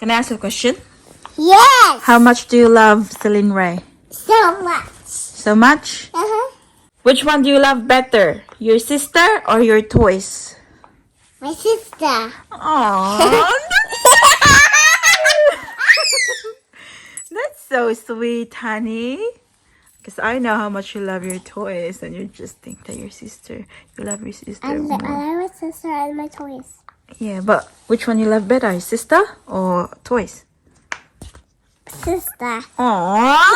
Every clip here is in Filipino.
Can I ask you a question? Yes! How much do you love Celine Ray? So much. So much? Uh-huh. Which one do you love better? Your sister or your toys? My sister. Aww. That's so sweet, honey. Because I know how much you love your toys and you just think that your sister, you love your sister I more. love my sister and my toys. Yeah, but which one you love better? Your sister or toys? Sister. Aww.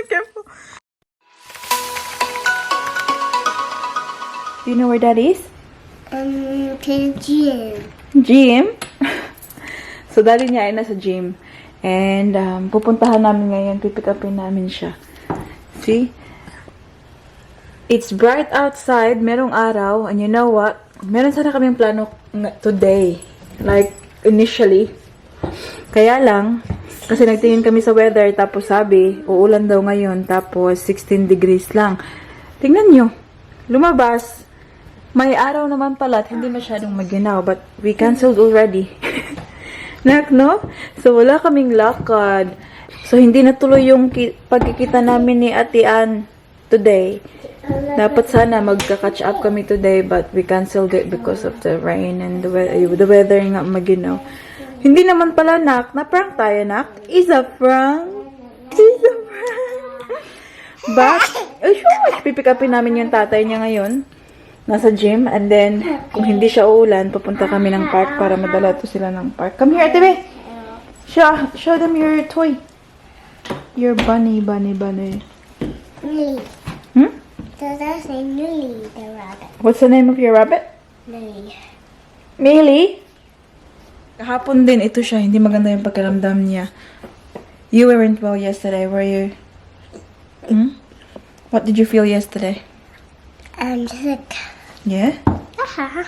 Careful. Do you know where Dad is? To the gym. Gym. So, Daddy niya ay nasa gym. And, pupuntahan namin ngayon. Pipick upin namin siya. See? It's bright outside. Merong araw. And you know what? Meron sana kaming plano today. Like, initially. Kaya lang, kasi nagtingin kami sa weather. Tapos sabi, uulan daw ngayon. Tapos, 16 degrees lang. Tingnan nyo. Lumabas. May araw naman pala at hindi masyadong maginaw. But, we canceled already. No? So, wala kaming lakad. So, hindi natuloy yung pagkikita namin ni Ate Ann today. Dapat sana magka-catch up kami today but we canceled it because of the rain and the weather nga maginaw. Hindi naman pala, nak. Na-prank tayo, nak. Is a prank. Is a prank. But, sure, pipick upin namin yung tatay niya ngayon. Nasa gym, and then, kung hindi siya uulan, pupunta kami ng park para madala to sila ng park. Come here, Ate. Show them your toy. Your bunny. Nully. Hmm? So that's a Nully, the rabbit. What's the name of your rabbit? Nully. Millie? Kahapon din, ito siya. Hindi maganda yung pakiramdam niya. You weren't well yesterday, were you? Hmm? What did you feel yesterday? I'm sick. Yeah? Uh-huh.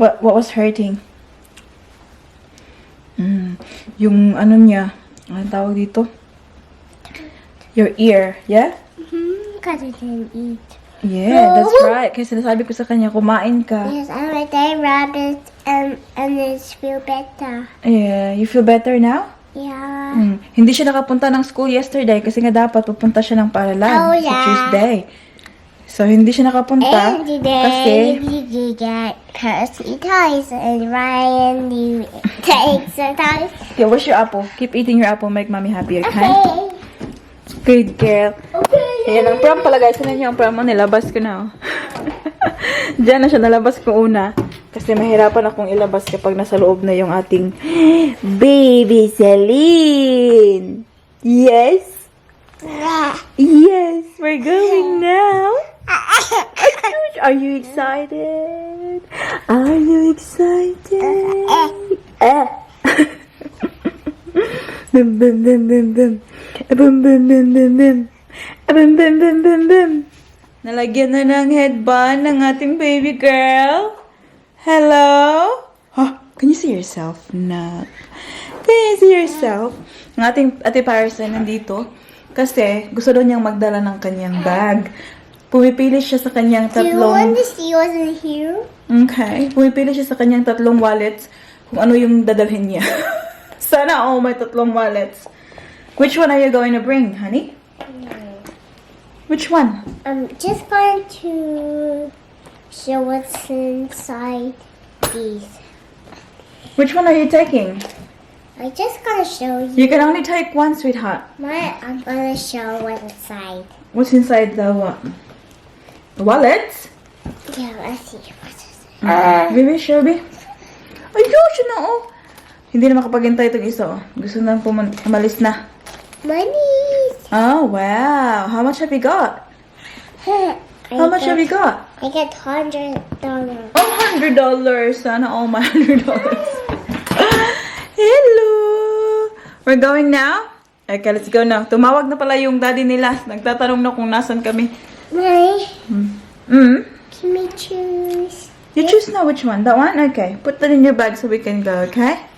What was hurting? Yung ano niya, anong tawag dito? Your ear, yeah? Because I didn't eat. Yeah, that's right. Kasi sinasabi ko sa kanya, kumain ka. Yes, I'm a day rabbit and it feel better. Yeah, you feel better now? Yeah. Hindi siya nakapunta ng school yesterday kasi nga dapat pupunta siya ng paaralan Oh, sa yeah. Tuesday. So, hindi siya nakapunta And today kasi you get Kirsty toys and Ryan you take some toys. okay, where's your apple? Keep eating your apple, make mommy happy, okay? Okay. Good girl. Okay. Ayan, ang prom pala guys. Ano niyo ang prom mo? Nilabas ko na. Oh. Diyan na siya. Nalabas ko una. Kasi mahirapan akong ilabas kapag nasa loob na yung ating baby Celine. Yes? Yes, we're going now. Are you excited? Are you excited? Bum bum bum bum bum. Bum bum bum bum bum. Bum bum bum bum bum. Nalagyan na ng headband ng ating baby girl. Hello? Huh? Can you see yourself? No. Can you see yourself? Ang ating Ate Parcel nandito kasi gusto daw niyang magdala ng kanyang bag. Pumipili siya sa kanyang Do you tatlong... want to see what's in here? Okay. Pumipili siya sa kanyang tatlong wallets kung ano yung dadalhin niya. Sana all may tatlong wallets. Which one are you going to bring, honey? Which one? I'm just going to show what's inside these. Which one are you taking? I'm just gonna show you. You can only take one, sweetheart. I'm gonna show what's inside. What's inside the wallets? Yeah, let's see what's inside. Baby, Shelby? Ay, Diyos, yun na, oh. Hindi na makapaghintay itong isa, oh. Gusto na umalis na. Money. Oh, wow. How much have you got? How much have you got? I get $100. $100. Sana all my $100. Hello! We're going now? Okay, let's go now. Tumawag na pala yung daddy nila. Nagtatanong na kung nasan kami. Mommy, can we choose? You choose now which one? That one? Okay. Put that in your bag so we can go, okay?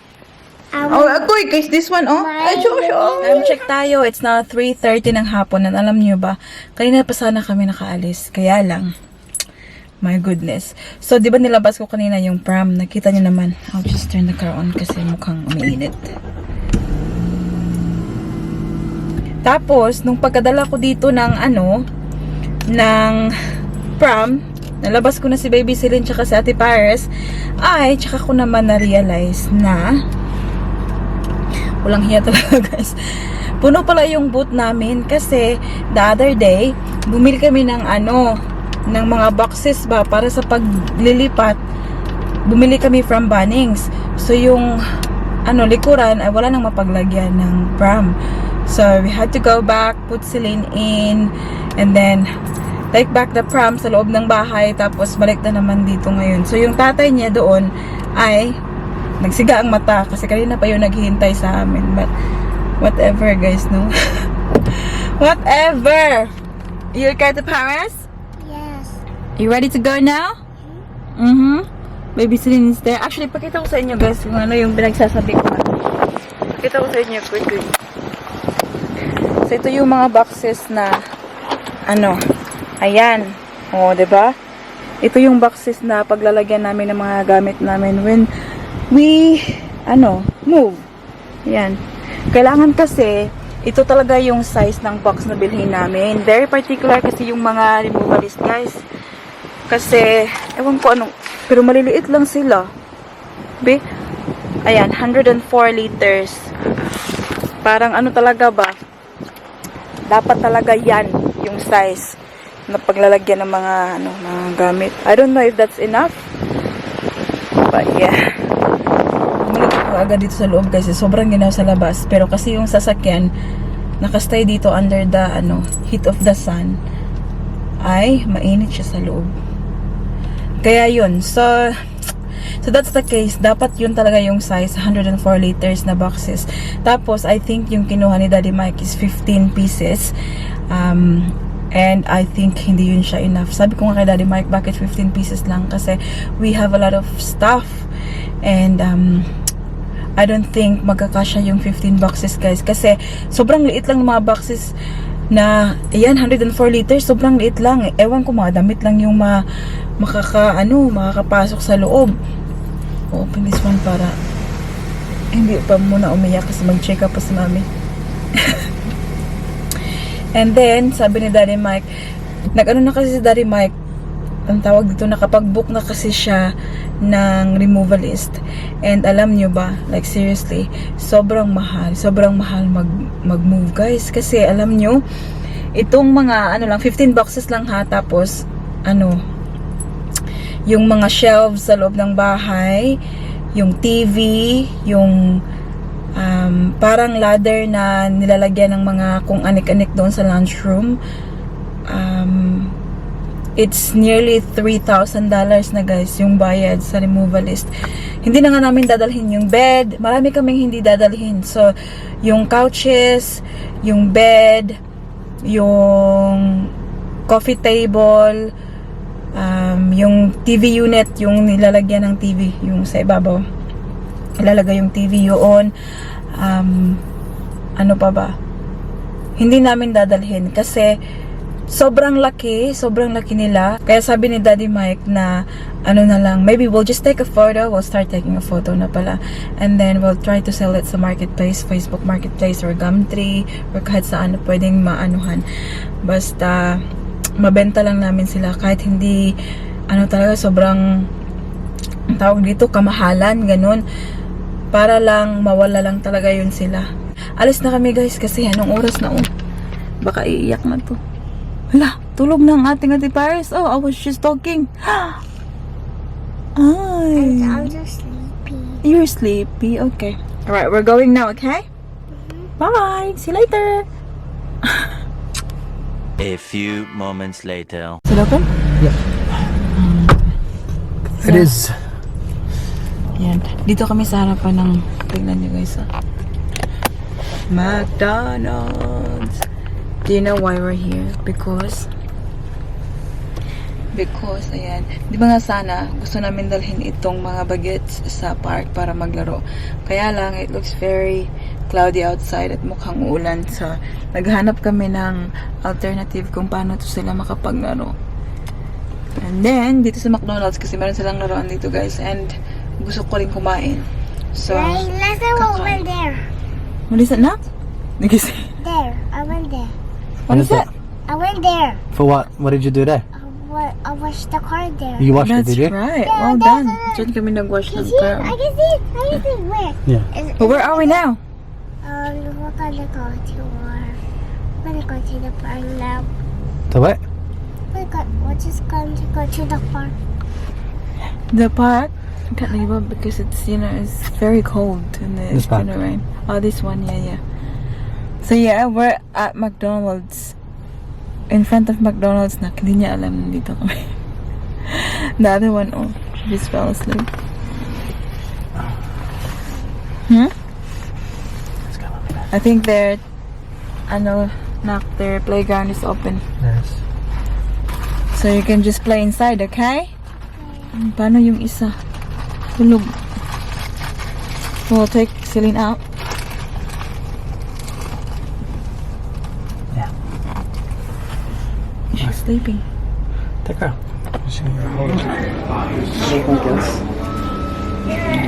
Oh, agoy guys, this one, oh. Ay, Josh, oh. Check tayo. It's now 3:30 ng hapon. And alam niyo ba, kanina pa sana kami nakaalis. Kaya lang, My goodness. So, di ba nilabas ko kanina yung pram? Nakita niyo naman. I'll just turn the car on kasi mukhang umiinit. Tapos, nung pagkadala ko dito ng ng pram, nalabas ko na si Baby Celine tsaka si Ate Paris, ay, tsaka ko naman na-realize na walang hiya talaga, guys. Puno pala yung boot namin kasi the other day, bumili kami ng ng mga boxes ba para sa paglilipat. Bumili kami from Bunnings. So yung likuran ay wala nang mapaglagyan ng pram. So we had to go back, put Celine in, and then take back the pram sa loob ng bahay, tapos balik na naman dito ngayon. So yung tatay niya doon ay nagsiga ang mata kasi kanina pa yung naghihintay sa amin. But whatever, guys, no? Whatever! You okay to Paris? Yes. You ready to go now? Baby Celine is there. Actually, pakita ko sa inyo, guys, kung yung pinagsasabi ko. Pakita ko sa inyo quickly. So, ito yung mga boxes na ayan. O, diba? Ito yung boxes na paglalagyan namin ng mga gamit namin when we move. Ayan. Kailangan kasi, ito talaga yung size ng box na bilhin namin. Very particular kasi yung mga removalist, guys. Kasi, ewan ko pero maliliit lang sila. Be? Ayan, 104 liters. Parang talaga ba? Dapat talaga yan, yung size na paglalagyan ng mga, mga gamit. I don't know if that's enough. But yeah. Agad dito sa loob kasi sobrang ginaw sa labas, pero kasi yung sasakyan nakastay dito under the heat of the sun, ay mainit siya sa loob. Kaya yun, so that's the case. Dapat yun talaga yung size, 104 liters na boxes. Tapos I think yung kinuha ni Daddy Mike is 15 pieces, and I think hindi yun siya enough. Sabi ko nga kay Daddy Mike, bakit 15 pieces lang? Kasi we have a lot of stuff, and I don't think magkakasya yung 15 boxes, guys. Kasi sobrang liit lang ng mga boxes na, ayan, 104 liters. Sobrang liit lang. Ewan ko, mga damit lang yung makakapasok sa loob. Open this one para hindi pa muna umiyak kasi mag-check up pa si Mami. And then, sabi ni Daddy Mike, na kasi si Daddy Mike, ang tawag dito, nakapag-book na kasi siya ng removalist. And alam nyo ba, like seriously, sobrang mahal mag-move, guys. Kasi alam nyo, itong mga, 15 boxes lang ha, tapos, yung mga shelves sa loob ng bahay, yung TV, yung parang ladder na nilalagyan ng mga kung anik-anik doon sa lunchroom. It's nearly $3,000 na, guys, yung bayad sa removalist. Hindi na nga namin dadalhin yung bed. Marami kaming hindi dadalhin. So, yung couches, yung bed, yung coffee table, yung TV unit, yung nilalagyan ng TV, yung sa ibabaw. Ilalagay yung TV yun. Ano pa ba? Hindi namin dadalhin kasi sobrang laki nila. Kaya sabi ni Daddy Mike na na lang, maybe we'll just take a photo. We'll start taking a photo na pala. And then we'll try to sell it sa marketplace, Facebook marketplace or Gumtree or kahit saan pwedeng maanuhan. Basta mabenta lang namin sila kahit hindi talaga sobrang tawag dito kamahalan, ganun. Para lang mawala lang talaga yun sila. Alis na kami, guys, kasi anong oras na baka iiyak na to. Hala, tulog na ang ating Ate Paris. Oh, I was just talking. Ay. I'm just sleepy. You're sleepy? Okay. Alright, we're going now, okay? Bye! See you later! A few moments later. Is it open? Yeah. It is. Yan. Dito kami sa harapan ng, tignan nyo, guys, McDonald's. Do you know why we're here? Because, ayan, di ba nga sana, gusto namin dalhin itong mga bagets sa park para maglaro. Kaya lang, it looks very cloudy outside at mukhang uulan. So, naghanap kami ng alternative kung paano to sila makapaglaro. And then, dito sa McDonald's kasi meron silang laruan dito guys. And gusto ko rin kumain. So, Right, let's go over there. what is it now? Nagisi. There, I went there. What is it? I went there. For what? What did you do there? I washed the car there. You washed it, That's did you? right. Yeah, Well that's done. it. Diyan kami nag-wash Can ng you see it? car. I can see it. I can see it. Where? Yeah. But where are we now? We're gonna go to the park now. To what? We're just going to go to the park. The park? I can't leave up because it's, you know, it's very cold and it's This park? gonna rain. Oh, this one, yeah. So yeah, we're at McDonald's. In front of McDonald's na. Hindi niya alam nandito kami. The other one, oh, she just fell asleep. I think their playground is open. Yes. So you can just play inside, okay? Paano yung isa? Tulog. We'll take Celine out. Yeah. She's sleeping. Take her out. Anything else?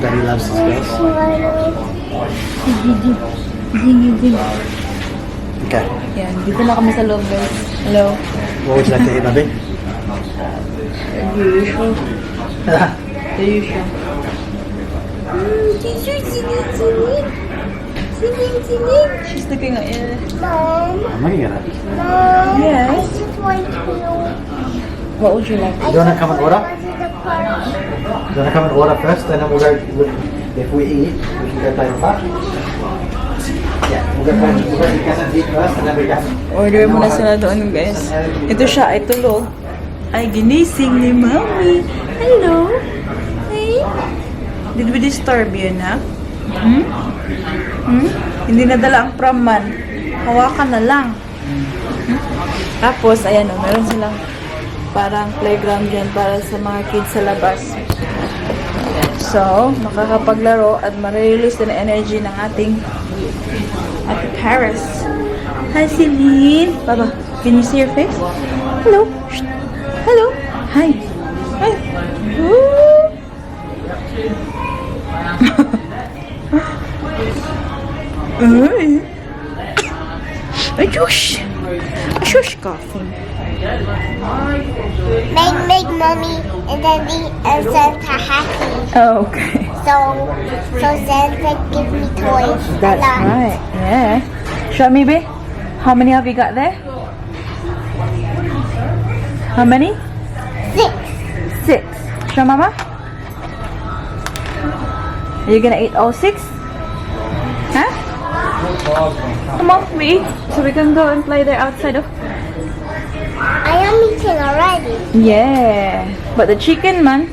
Daddy loves his girls. Okay. Yan, dito na kami sa loob, guys. Hello. What would you like to eat, Bobby? The usual. The usual. She's looking at you. Mom, I'm looking at it. Mom, Yes. I just want to. What would you like? Do you want to come and order? Go to the park. Do you want to come and order first, and then we'll go. If we eat, we can go play the park. Yeah, we'll go to Canon eat first, and then we can. Order muna sila doon, guys. Ito siya, ay tulog. Ay, ginising ni Mommy. Hello. Hey. Did we disturb you na? Hindi nadala ang prom man. Hawakan na lang. Tapos, ayan o, meron silang parang playground dyan para sa mga kids sa labas. So, makakapaglaro at ma-release din ang energy ng ating Paris. Hi, Celine. Baba, can you see your face? Hello. Shh. Hello. Hi. Hi. Woo. Ay. Ay, shush. Shush, coughing. Make mommy and daddy and Santa happy. Oh, okay. So Santa give me toys. That's a lot. right. Yeah. Show me, babe. How many have you got there? How many? 6. 6. Show Mama. Are you gonna eat all 6? Huh? Come on, we eat. So we can go and play there outside. Oh. I am eating already. Yeah. But the chicken, man.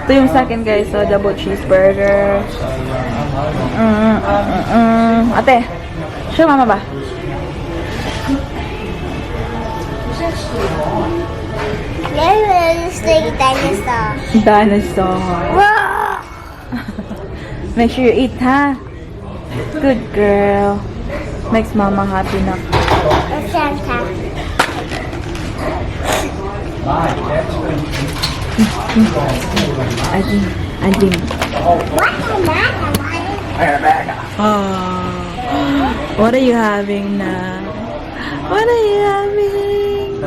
Ito yung sa akin, guys. So, double cheeseburger. Ate, show Mama ba? Let's take dinosaur. Dinosaur. Whoa! Make sure you eat, ha? Good girl. Makes Mama happy na. And Santa. Ading. What am I? What are you having now? What are you having?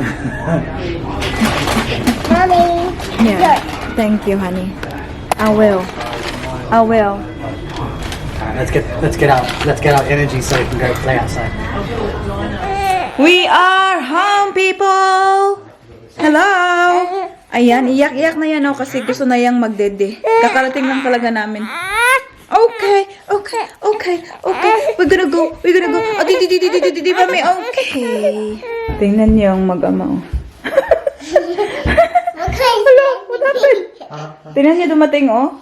Mommy. Yeah. Thank you, honey. I will. Alright, let's get out energy so we can go play outside. We are home, people! Hello! Ayan, iyak-iyak na yan, oh, kasi gusto na yang magdede. Kakarating lang talaga namin. Okay. We're gonna go. Oh, di, mami, okay. Tingnan niyo yung mag-ama, oh. Hello, what happened? Tingnan niyo dumating, oh.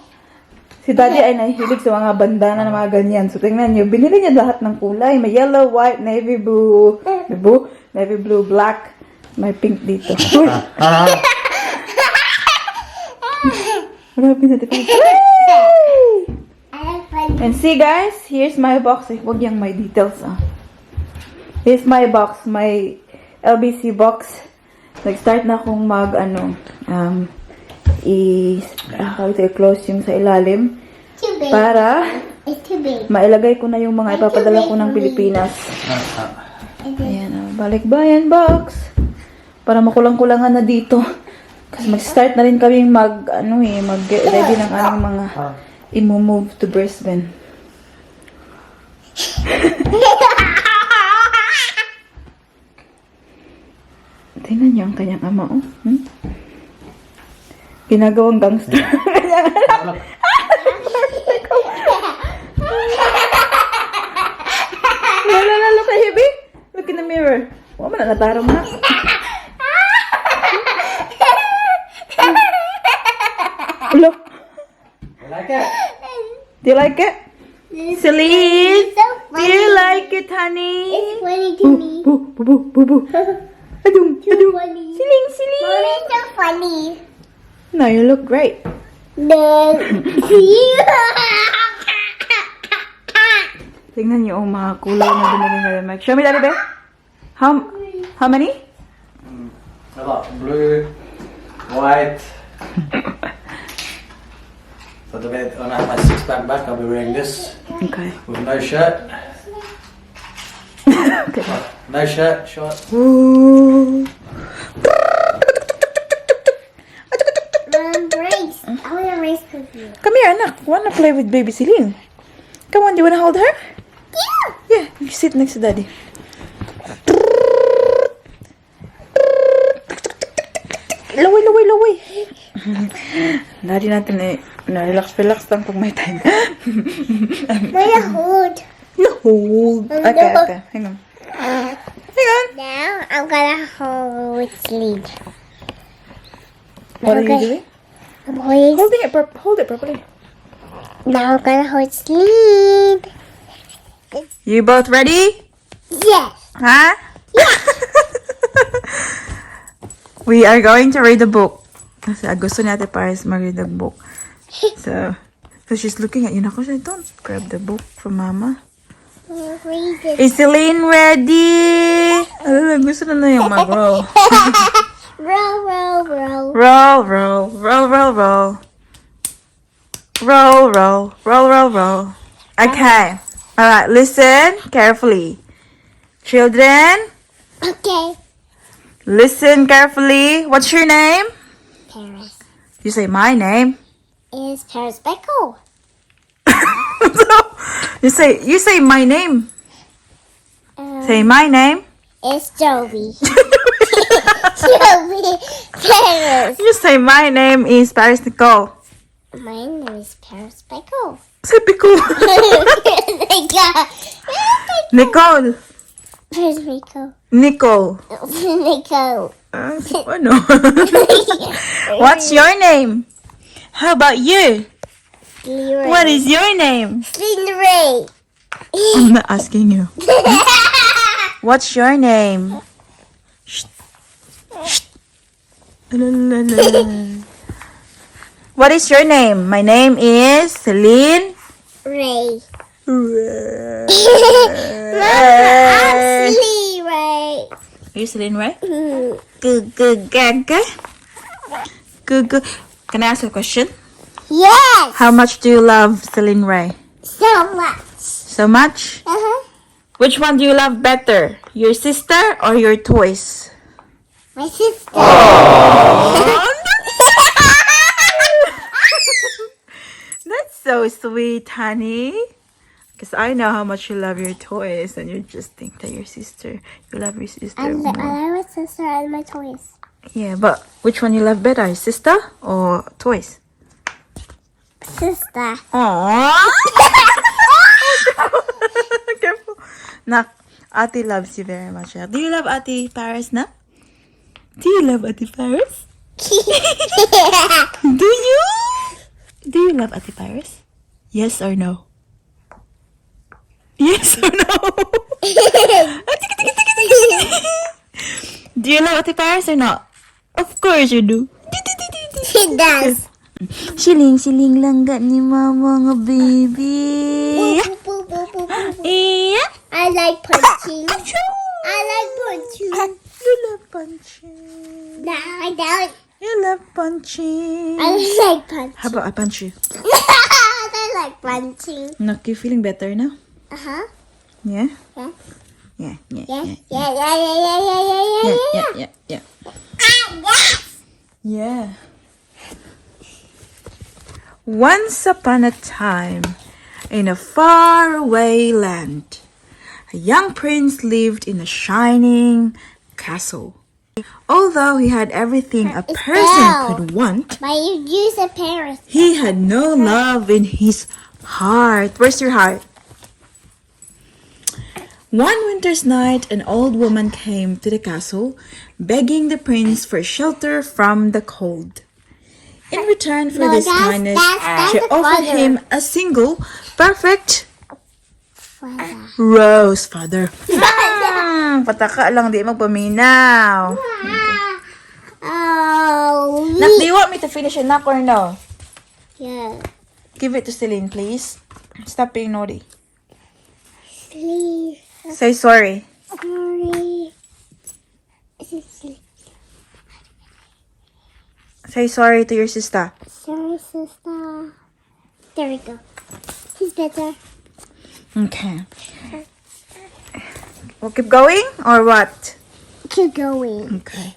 Si Daddy ay nahihilig sa mga bandana na mga ganyan. So, tingnan niyo, binili niya lahat ng kulay. May yellow, white, navy blue, black. May pink dito. Uy! Marami na dito. And see, guys, here's my box. Huwag yung my details, ah. Here's my box, my LBC box. Nag-start na akong i-close yung sa ilalim Too big. para It's too big. mailagay ko na yung mga ipapadala ko ng Pilipinas. Ayan, balikbayan box. Para makulang-kulangan na dito. Kasi mag-start na rin kami mag-get ready ng aming mga i-move to Brisbane. Tingnan niyo ang kanyang ama, oh. Ginagawang gangster. Look at Hibby. Look in the mirror. Huwag mo na natarong na. Look. You like it? Do you like it? Celine? So Do you like it, honey? It's funny to me. Boo, boo, boo, boo, boo. Adung, adung. Funny. Siling, siling. Mommy, it's so funny. No, you look great. No. Tingnan niyo ang mga kulay na binili na Mike. Show me that, babe. How many? A lot. Blue, white. So when I have my six-pack back, I'll be wearing this Okay. with no shirt. Okay. No shirt, short. Ooh. Race. I want to race with you. Come here, anak. Wanna play with baby Celine? Come on, do you wanna hold her? Yeah. Yeah, you sit next to daddy. Laway, laway, laway. Daddy natin na-relax lang pag may time. May hold. No, hold. Okay, okay. Hang on. Hang on. Now I'm gonna hold sleep. What are you doing? I'm holding. Hold it properly. Now I'm gonna hold sleep. You both ready? Yes. Huh? We are going to read the book. Kasi gusto ni Ate Paris mag-read the book. So she's looking at you. Naku, siya, don't grab the book from Mama. Read it. Is Celine ready? Gusto na yung mag-roll. Roll, roll, roll. Roll, roll, roll, roll, roll. Roll, roll, roll, roll, roll. Okay. Alright, listen carefully. Children, Okay. listen carefully. What's your name? Paris. You say my name. Is Paris Beckle? You say my name. Say my name. It's Jovey. Jovey Paris. You say my name is Paris Nicole. My name is Paris Beckle. Say Pico. Nicole. Paris Beckle. Nicole. Nicole. Ano? What's your name? How about you? Leroy. What is your name? Leroy. I'm not asking you. What's your name? Shh. Shh. La, la, la, la. What is your name? My name is Celine. Ray. Are Leroy. you Celine, right? Good. Good. Can I ask a question? Yes. How much do you love Celine Ray? So much. So much? Uh-huh. Which one do you love better? Your sister or your toys? My sister. That's so sweet, honey. Because I know how much you love your toys and you just think that you love your sister I more. love my sister and my toys. Yeah, but which one you love better? Your sister or toys? Sister. Aww. Careful. Nak, Ate loves you very much. Do you love Ate Paris, Nak? Do you love Ate Paris? Do you? Do you love Ate Paris? Yes or no? Yes or no? Do you love Ate Paris or not? Of course you do. She does. Siling langga ni mama nga baby. Boop, boop, boop, boop, boop, boop. Iya. I like punching. I like punching. You love punching. No, I don't. You love punching. I like punching. How about I punch you? I like punching. Look, you feeling better now? Uh-huh. Yeah? Yeah. Yeah, yeah, Yeah, yeah. yeah, yeah, yeah, yeah, yeah, yeah, Yeah, yeah, yeah, yeah, yeah. Yes! Yeah. Once upon a time, in a faraway land, a young prince lived in a shining castle. Although he had everything a It's person Belle. could want, But you use a parrot. he had no love in his heart. Where's your heart? One winter's night, an old woman came to the castle, begging the prince for shelter from the cold. In return for No, this that's- kindness, that's she the offered father. him a single, perfect Father. rose feather. Pataka lang, di magpaminaw. Oh, Nak, do you want me to finish it, Nak, or no? yeah. Give it to Celine, please. Stop being naughty. Please. Say sorry. Sorry. Say sorry to your sister. Sorry, sister. There we go. He's better. Okay. We'll keep going, or what? Keep going. Okay.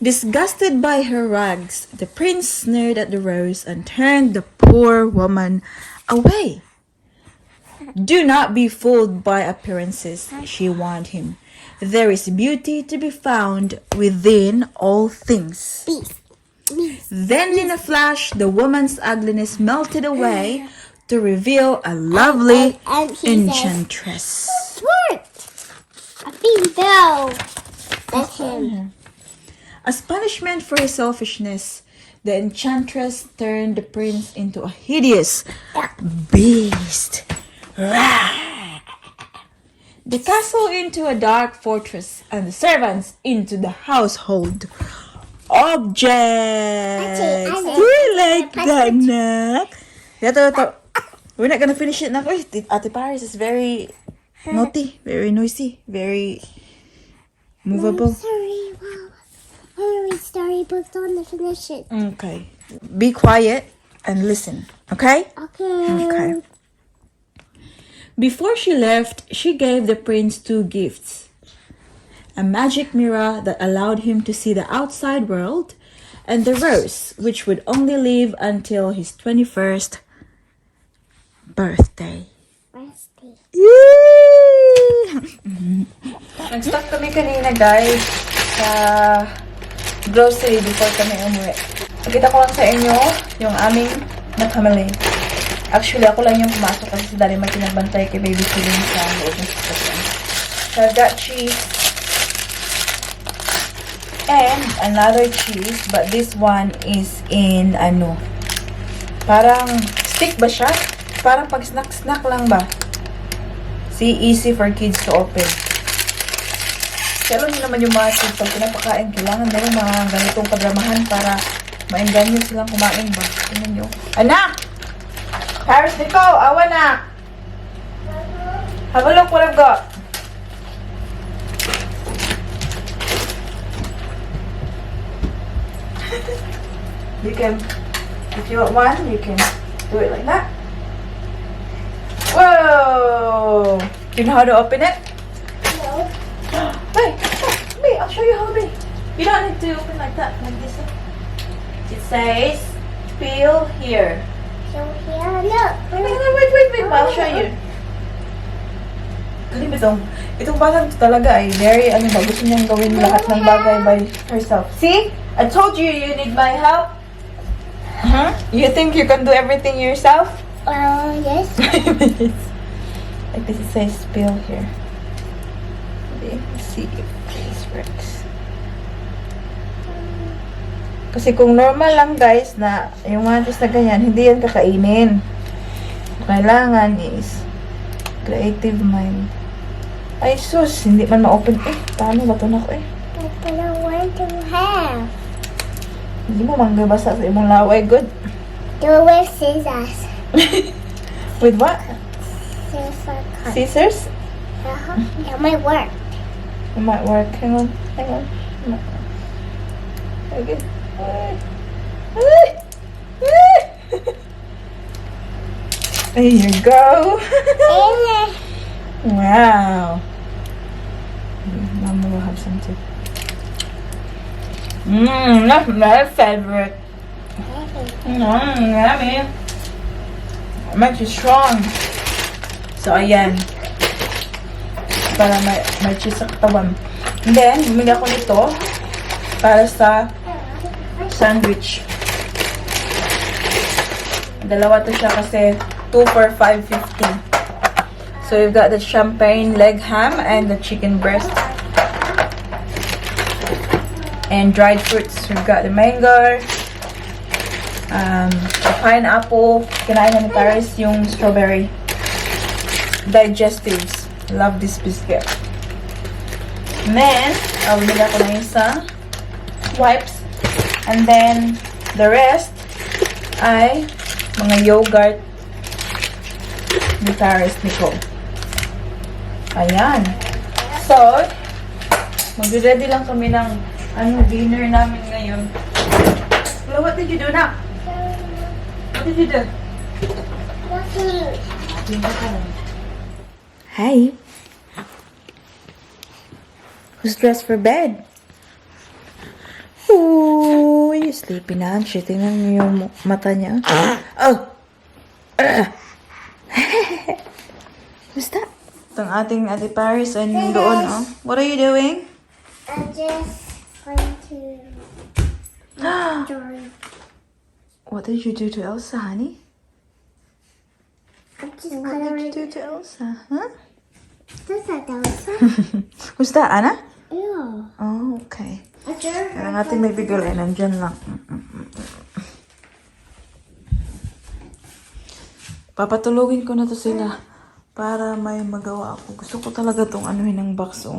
Disgusted by her rags, the prince sneered at the rose and turned the poor woman away. Do not be fooled by appearances, she warned him. There is beauty to be found within all things. Beast. Then in a flash, the woman's ugliness melted away to reveal a lovely And he says, enchantress. worked. A big bell. That's him. As punishment for his selfishness, the enchantress turned the prince into a hideous beast. Rah! The castle into a dark fortress, and the servants into the household objects. I Do you like I that, Nak? Ito. We're not gonna finish it, Nak. Ate Paris is very naughty, very noisy, very movable. Sorry, wow. I read storybooks on the finish it. Okay. Be quiet and listen. Okay? Okay. Okay. Before she left, she gave the prince 2 gifts. A magic mirror that allowed him to see the outside world, and the rose, which would only live until his 21st birthday. Rusty. Yay! Nag-stop kami kanina, guys, sa grocery before kami umuwi. Nakita ko lang sa inyo yung aming nakamali. Actually, ako lang yung pumasok kasi si Daddy may pinagbantay kay Baby Celine sa loob ng sasakyan. So, I've got cheese and another cheese, but this one is in, parang stick ba siya? Parang pag snack-snack lang ba? See, easy for kids to open. Pero hindi naman yung mga kids pag pinapakain, kailangan na yung mga ganitong kadramahan para maengganyo silang kumain ba? Tingnan nyo. Anak! Paris, Nico! Awa na! Have a look what I've got. You can, if you want one, you can do it like that. Whoa! Do you know how to open it? No. Wait, I'll show you how to be. You don't need to open like that, like this. It says, peel here. So here, look. Wait, I'll show you. Galing itong batang to talaga ay very, gusto niyang gawin lahat ng bagay by herself. See? I told you you need my help. Huh? You think you can do everything yourself? Yes. Like this, it says peel here. Okay, let's see if this works. Kasi kung normal lang guys na yung mga test na ganyan, hindi yan kakainin. Kailangan is creative mind. Ay sus, hindi man ma-open. Paano ba ito na ko But I want to have. Hindi mo manggabasa sa imong laway, good. Do it with scissors. With what? Scissors cut. Scissors? It might work. It might work. Hang on. Okay. There you go. Wow. Mom will have some too. That's my favorite. Yummy. It makes you strong. So, ayan. Para may cheese sa katawan. And then, bumili ako nito para sa sandwich. Dalawa to siya kasi 2 for $5.50. So, we've got the champagne leg ham and the chicken breast. And dried fruits. We've got the mango, the pineapple. Kinain na ni Paris yung strawberry. Digestives. Love this biscuit. And then, bumili ako ng isang wipes. And then, the rest ay mga yogurt ni Paris Nicole. Ayan. So, mag-ready lang kami ng dinner namin ngayon. Well, what did you do now? What did you do? Hi. Who's dressed for bed? Ooh, you sleepy na. Tingnan niyo yung mata niya. Oh! Who's that? Itong ating Ate Paris and doon, oh. What are you doing? I'm just going to join. What did you do to Elsa, honey? I'm just What did you coloring. do to Elsa? Huh? That's not Elsa. Who's that, Anna? Ew. Oh, okay. A jerk. Kaya natin may bigay. Nandyan lang. Papatulogin ko na to sila para may magawa ako. Gusto ko talaga tong anuhin ng box, oh.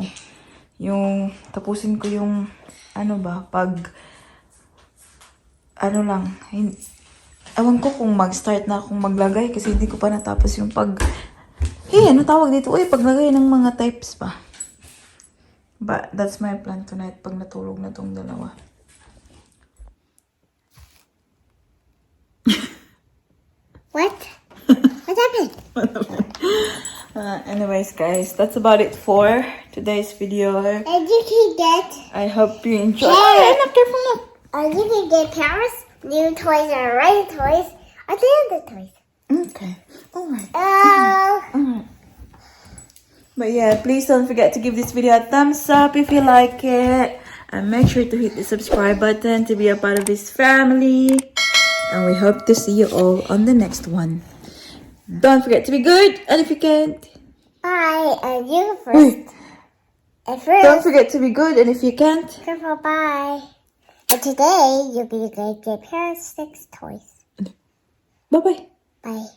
Yung, tapusin ko yung, ewan ko kung mag-start na akong maglagay kasi hindi ko pa natapos yung ano tawag dito? Uy, paglagay ng mga types pa. But, that's my plan tonight pag natulog na tong dalawa. What? What happened? Anyways, guys, that's about it for today's video. And you can get. I hope you enjoy. Yeah. Not careful now. You can get Paris new toys and right toys. Or the other toys. Okay. Alright. Oh. But yeah, please don't forget to give this video a thumbs up if you like it. And make sure to hit the subscribe button to be a part of this family. And we hope to see you all on the next one. Don't forget to be good. And if you can't, Bye. And you first. And first. don't forget to be good. And if you can't, Careful, bye. And today, you'll be going to get Paris 6 toys. bye-bye. Bye.